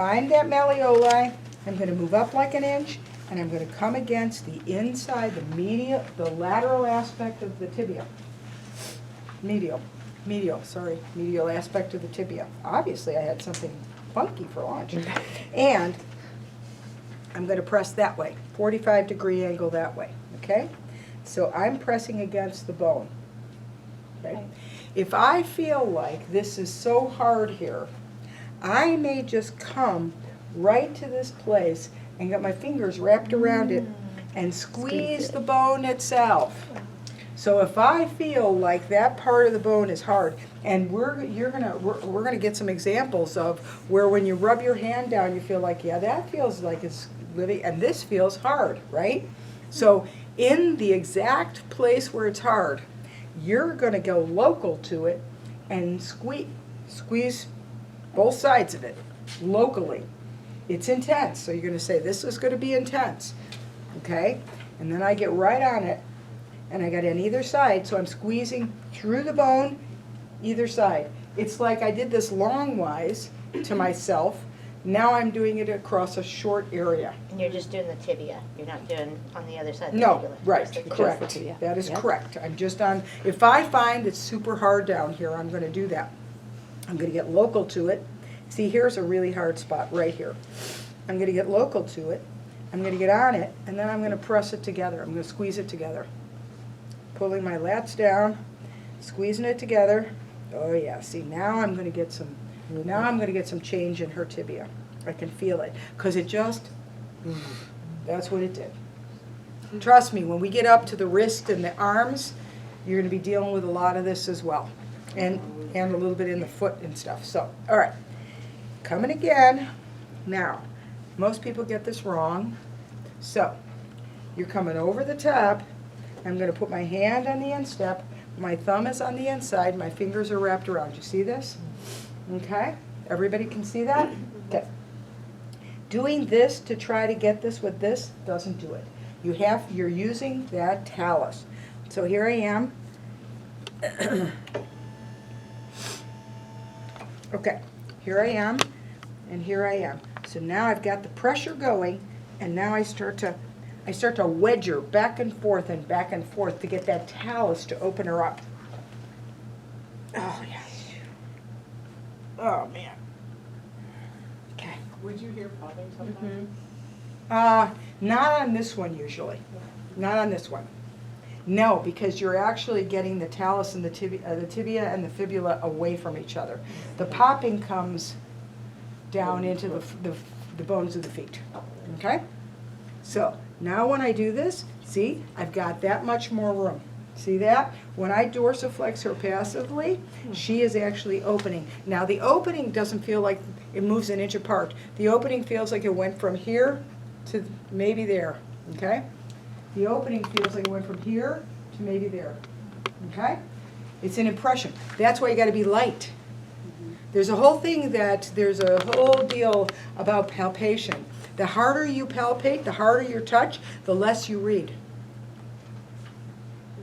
Find that malleoli, I'm going to move up like an inch, and I'm going to come against the inside, the lateral aspect of the tibia. Medial aspect of the tibia. Obviously, I had something funky for lunch. And I'm going to press that way, 45-degree angle that way, okay? So I'm pressing against the bone, okay? If I feel like this is so hard here, I may just come right to this place and get my fingers wrapped around it and squeeze the bone itself. So if I feel like that part of the bone is hard, and we're gonna get some examples of where when you rub your hand down, you feel like, yeah, that feels like it's living, and this feels hard, right? So in the exact place where it's hard, you're gonna go local to it and squeeze both sides of it locally. It's intense, so you're going to say this is going to be intense, okay? And then I get right on it, and I got on either side, so I'm squeezing through the bone, either side. It's like I did this long-wise to myself. Now I'm doing it across a short area. And you're just doing the tibia. You're not doing on the other side of the No, tibia. right, Just the correct. tibia. That is Yep. correct. I'm just on, if I find it's super hard down here, I'm going to do that. I'm going to get local to it. See, here's a really hard spot right here. I'm going to get local to it. I'm going to get on it, and then I'm going to press it together. I'm going to squeeze it together. Pulling my lats down, squeezing it together. Oh yeah, see, now I'm going to get some change in her tibia. I can feel it, because it just, that's what it did. Trust me, when we get up to the wrist and the arms, you're going to be dealing with a lot of this as well. And a little bit in the foot and stuff. So, all right, coming again. Now, most people get this wrong. So, you're coming over the top. I'm going to put my hand on the instep. My thumb is on the inside. My fingers are wrapped around. You see this? Okay? Everybody can see that? Okay. Doing this to try to get this with this doesn't do it. You're using that talus. So here I am. Okay, here I am, and here I am. So now I've got the pressure going, and now I start to wedge her back and forth to get that talus to open her up. Oh, yeah. Oh, man. Okay. Would you hear popping sometimes? Not on this one usually. Not on this one. No, because you're actually getting the talus and the tibia and the fibula away from each other. The popping comes down into the bones of the feet. Okay? So now when I do this, see, I've got that much more room. See that? When I dorsiflex her passively, she is actually opening. Now the opening doesn't feel like it moves an inch apart. The opening feels like it went from here to maybe there. Okay? The opening feels like it went from here to maybe there, okay? It's an impression. That's why you gotta be light. There's a whole deal about palpation. The harder you palpate, the harder your touch, the less you read.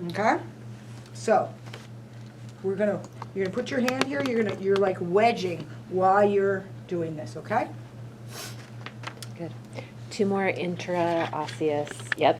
Okay? So, you're gonna put your hand here, you're like wedging while you're doing this, okay? Good. Two more intraosseous